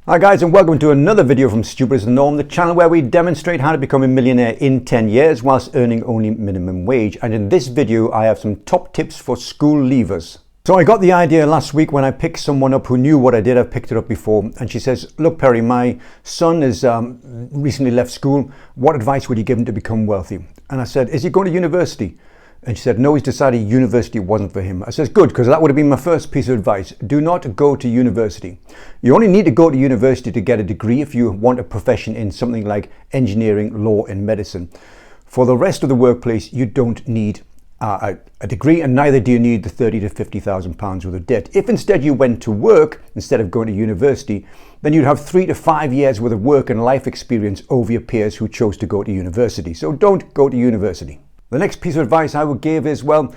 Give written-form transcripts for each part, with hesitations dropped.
Hi guys, and welcome to another video from Stupid is the Norm, the channel where we demonstrate how to become a millionaire in 10 years whilst earning only minimum wage. And in this video I have some top tips for school leavers. So I got the idea last week when I picked someone up who knew what I did. I've picked it up before, and she says, look Perry, my son has recently left school. What advice would you give him to become wealthy? And I said, is he going to university? And she said, no, he's decided university wasn't for him. I says, good, because that would have been my first piece of advice. Do not go to university. You only need to go to university to get a degree if you want a profession in something like engineering, law, and medicine. For the rest of the workplace, you don't need a degree, and neither do you need the 30 to 50,000 pounds worth of debt. If instead you went to work instead of going to university, then you'd have 3 to 5 years worth of work and life experience over your peers who chose to go to university. So don't go to university. The next piece of advice I would give is, well,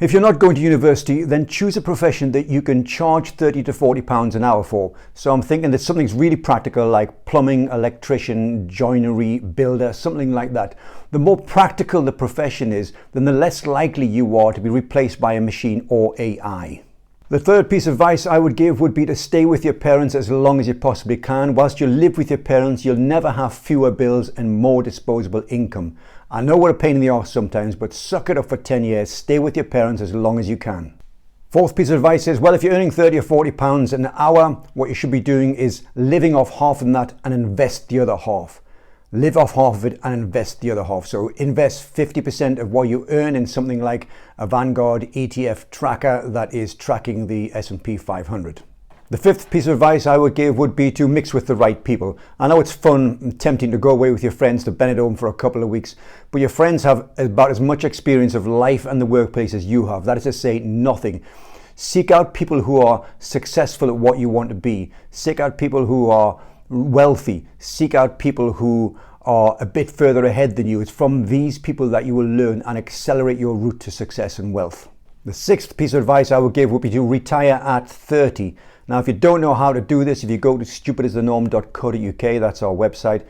if you're not going to university, then choose a profession that you can charge 30 to 40 pounds an hour for. So I'm thinking that something's really practical, like plumbing, electrician, joinery, builder, something like that. The more practical the profession is, then the less likely you are to be replaced by a machine or AI. The third piece of advice I would give would be to stay with your parents as long as you possibly can. Whilst you live with your parents, you'll never have fewer bills and more disposable income. I know we're a pain in the arse sometimes, but suck it up for 10 years. Stay with your parents as long as you can. Fourth piece of advice is, well, if you're earning 30 or 40 pounds an hour, what you should be doing is living off half of that and invest the other half. Live off half of it and invest the other half. So invest 50% of what you earn in something like a Vanguard ETF tracker that is tracking the S&P 500. The fifth piece of advice I would give would be to mix with the right people. I know it's fun and tempting to go away with your friends to Benidorm for a couple of weeks, but your friends have about as much experience of life and the workplace as you have. That is to say, nothing. Seek out people who are successful at what you want to be. Seek out people who are wealthy. Seek out people who are a bit further ahead than you. It's from these people that you will learn and accelerate your route to success and wealth. The sixth piece of advice I would give would be to retire at 30. Now, if you don't know how to do this, if you go to stupidisthenorm.co.uk, that's our website,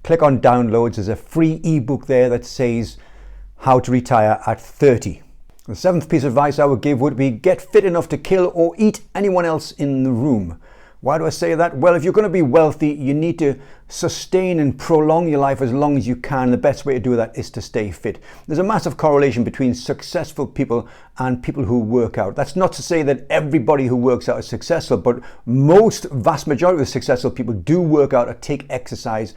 click on downloads. There's a free ebook there that says how to retire at 30. The seventh piece of advice I would give would be get fit enough to kill or eat anyone else in the room. Why do I say that? Well, if you're going to be wealthy, you need to sustain and prolong your life as long as you can. The best way to do that is to stay fit. There's a massive correlation between successful people and people who work out. That's not to say that everybody who works out is successful, but vast majority of successful people do work out or take exercise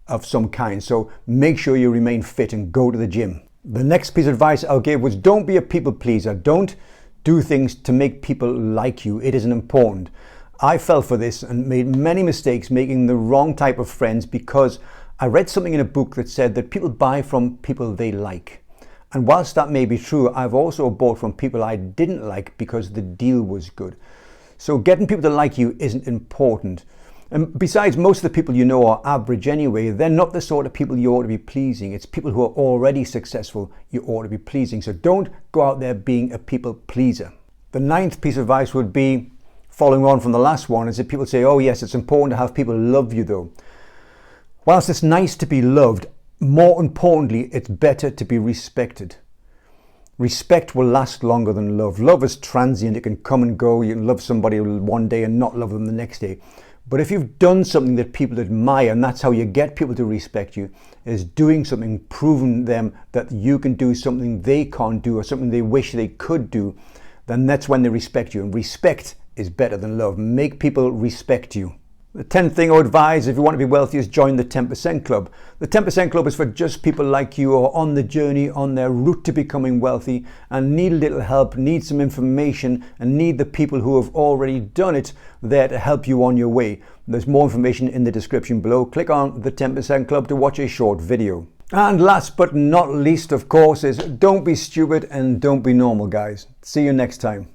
of some kind. So make sure you remain fit and go to the gym. The next piece of advice I'll give was don't be a people pleaser. Don't do things to make people like you. It isn't important. I fell for this and made many mistakes making the wrong type of friends because I read something in a book that said that people buy from people they like. And whilst that may be true, I've also bought from people I didn't like because the deal was good. So getting people to like you isn't important. And besides, most of the people you know are average anyway. They're not the sort of people you ought to be pleasing. It's people who are already successful you ought to be pleasing. So don't go out there being a people pleaser. The ninth piece of advice would be, following on from the last one, is that people say, oh yes, it's important to have people love you though. Whilst it's nice to be loved, more importantly, it's better to be respected. Respect will last longer than love. Love is transient, it can come and go. You can love somebody one day and not love them the next day. But if you've done something that people admire, and that's how you get people to respect you, is doing something, proving them that you can do something they can't do or something they wish they could do, then that's when they respect you. And respect is better than love. Make people respect you. The 10th thing I would advise if you want to be wealthy is join the 10% Club. The 10% Club is for just people like you who are on the journey, on their route to becoming wealthy and need a little help, need some information and need the people who have already done it there to help you on your way. There's more information in the description below. Click on the 10% Club to watch a short video. And last but not least, of course, is don't be stupid and don't be normal, guys. See you next time.